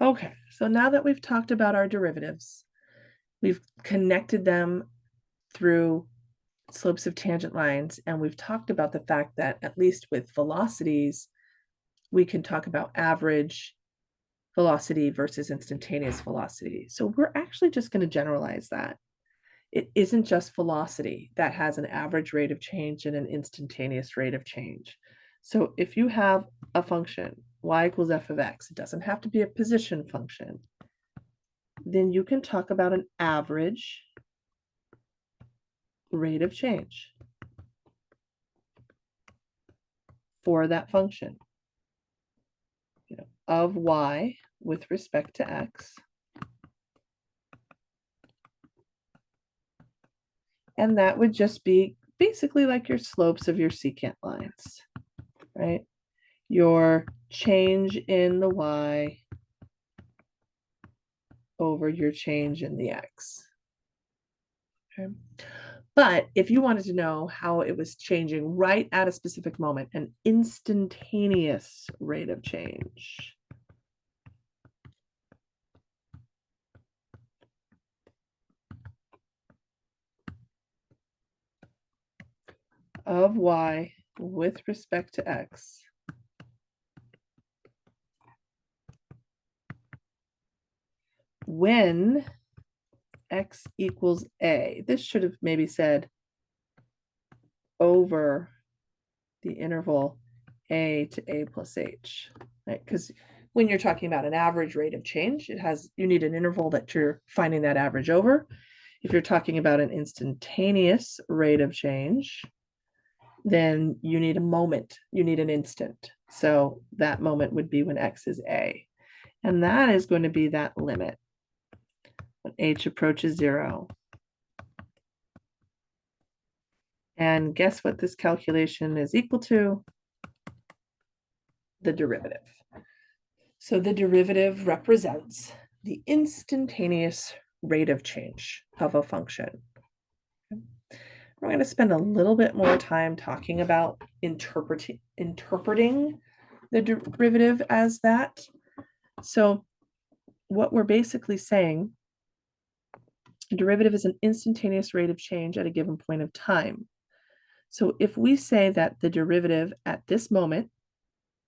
Okay, so now that we've talked about our derivatives, we've connected them through slopes of tangent lines, and we've talked about the fact that at least with velocities, we can talk about average velocity versus instantaneous velocity. So we're actually just going to generalize that. It isn't just velocity that has an average rate of change and an instantaneous rate of change. So if you have a function, y equals f of x, it doesn't have to be a position function, then you can talk about an average rate of change for that function, of y with respect to x. And that would just be basically like your slopes of your secant lines, right? Your change in the y over your change in the x. Okay. But if you wanted to know how it was changing right at a specific moment, an instantaneous rate of change. Of y with respect to x. When x equals a, this should have maybe said over the interval a to a plus h, right? Because when you're talking about an average rate of change, you need an interval that you're finding that average over. If you're talking about an instantaneous rate of change, then you need a moment, you need an instant. So that moment would be when x is a. And that is going to be that limit when h approaches 0. And guess what this calculation is equal to? The derivative. So the derivative represents the instantaneous rate of change of a function. We're going to spend a little bit more time talking about interpreting the derivative as that. So what we're basically saying, a derivative is an instantaneous rate of change at a given point of time. So if we say that the derivative at this moment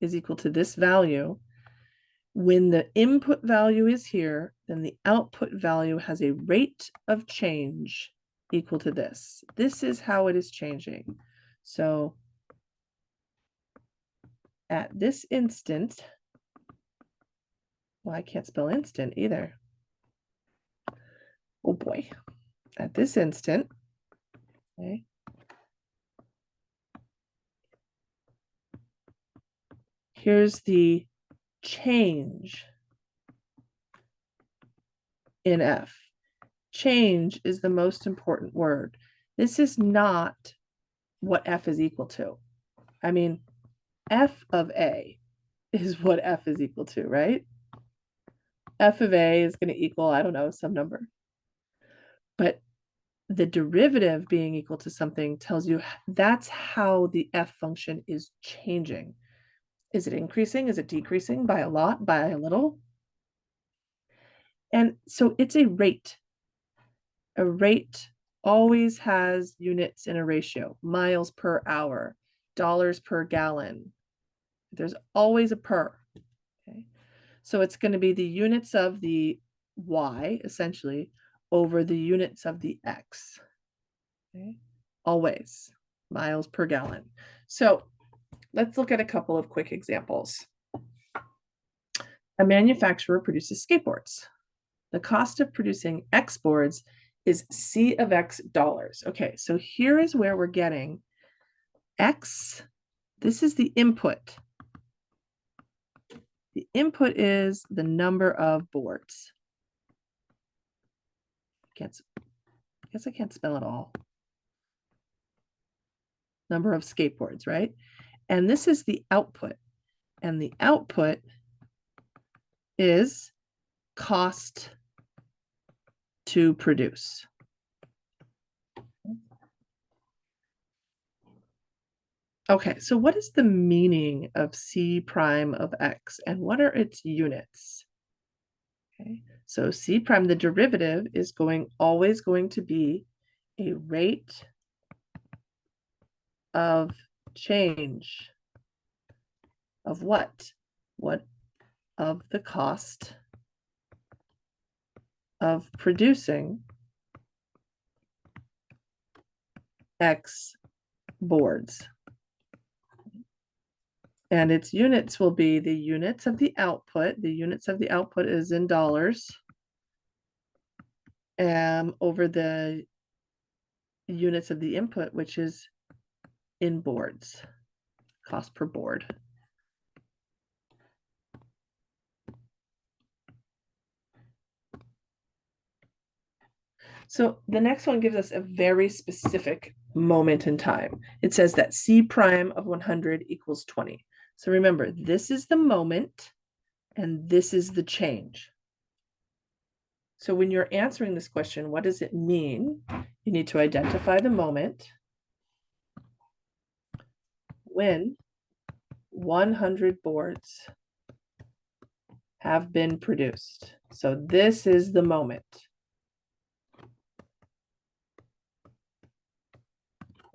is equal to this value, when the input value is here, then the output value has a rate of change equal to this. This is how it is changing. So at this instant, well, I can't spell instant either. Oh boy. At this instant, okay, here's the change in f. Change is the most important word. This is not what f is equal to. I mean, f of a is what f is equal to, right? F of a is going to equal, I don't know, some number. But the derivative being equal to something tells you that's how the f function is changing. Is it increasing? Is it decreasing by a lot, by a little? And so it's a rate. A rate always has units in a ratio, miles per hour, dollars per gallon. There's always a per. Okay. So it's going to be the units of the y, essentially, over the units of the x. Okay. Always miles per gallon. So let's look at a couple of quick examples. A manufacturer produces skateboards. The cost of producing X boards is C of X dollars. Okay, so here is where we're getting X. This is the input. The input is the number of boards. I guess I can't spell it all. Number of skateboards, right? And this is the output. And the output is cost to produce. Okay, so what is the meaning of C prime of X and what are its units? Okay, so C prime, the derivative is always going to be a rate of change of what? What of the cost of producing X boards. And its units will be the units of the output. The units of the output is in dollars over the units of the input, which is in boards, cost per board. So the next one gives us a very specific moment in time. It says that C prime of 100 equals 20. So remember, this is the moment and this is the change. So when you're answering this question, what does it mean? You need to identify the moment when 100 boards have been produced. So this is the moment.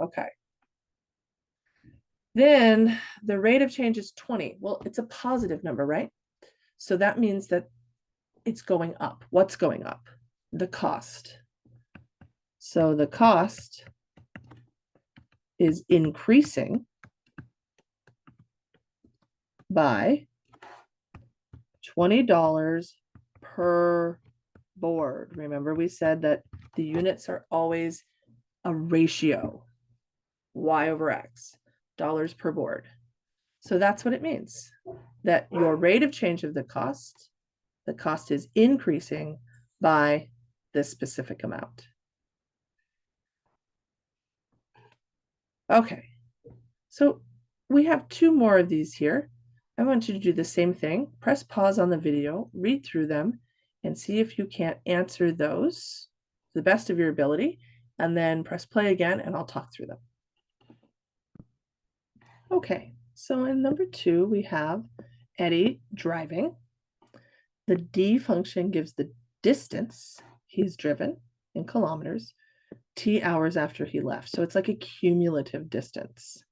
Okay. Then the rate of change is 20. Well, it's a positive number, right? So that means that it's going up. What's going up? The cost. So the cost is increasing by $20 per board. Remember, we said that the units are always a ratio, Y over X, dollars per board. So that's what it means, that your rate of change of the cost is increasing by this specific amount. Okay, so we have two more of these here. I want you to do the same thing. Press pause on the video, read through them, and see if you can't answer those to the best of your ability, and then press play again, and I'll talk through them. Okay, so in number 2, we have Eddie driving. The D function gives the distance he's driven in kilometers, T hours after he left. So it's like a cumulative distance.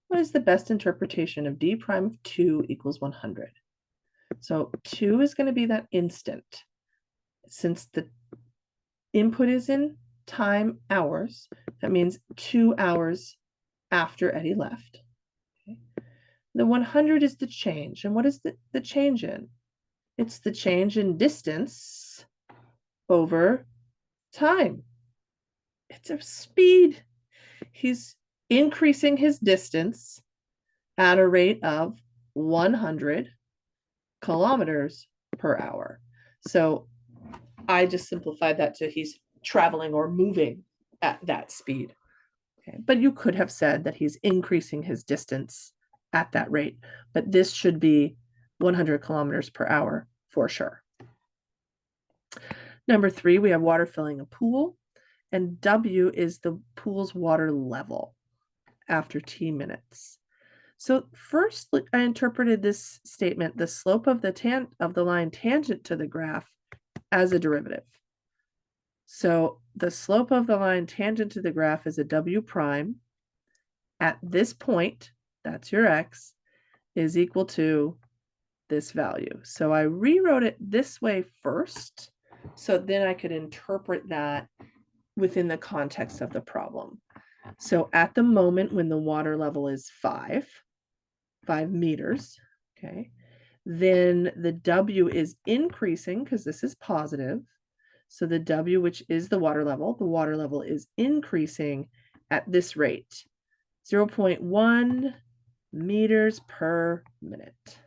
What is the best interpretation of D prime of 2 equals 100? So 2 is going to be that instant. Since the input is in time hours, that means 2 hours after Eddie left. Okay. The 100 is the change. And what is the change in? It's the change in distance over time. It's a speed. He's increasing his distance at a rate of 100 kilometers per hour. So I just simplified that to he's traveling or moving at that speed. Okay. But you could have said that he's increasing his distance at that rate, but this should be 100 kilometers per hour for sure. Number 3, we have water filling a pool, and W is the pool's water level after T minutes. So first, I interpreted this statement, the slope of the line tangent to the graph, as a derivative. So the slope of the line tangent to the graph is a W prime at this point, that's your X, is equal to this value. So I rewrote it this way first, so then I could interpret that within the context of the problem. So at the moment when the water level is 5 meters, okay, then the W is increasing because this is positive. So the W, which is the water level is increasing at this rate, 0.1 meters per minute.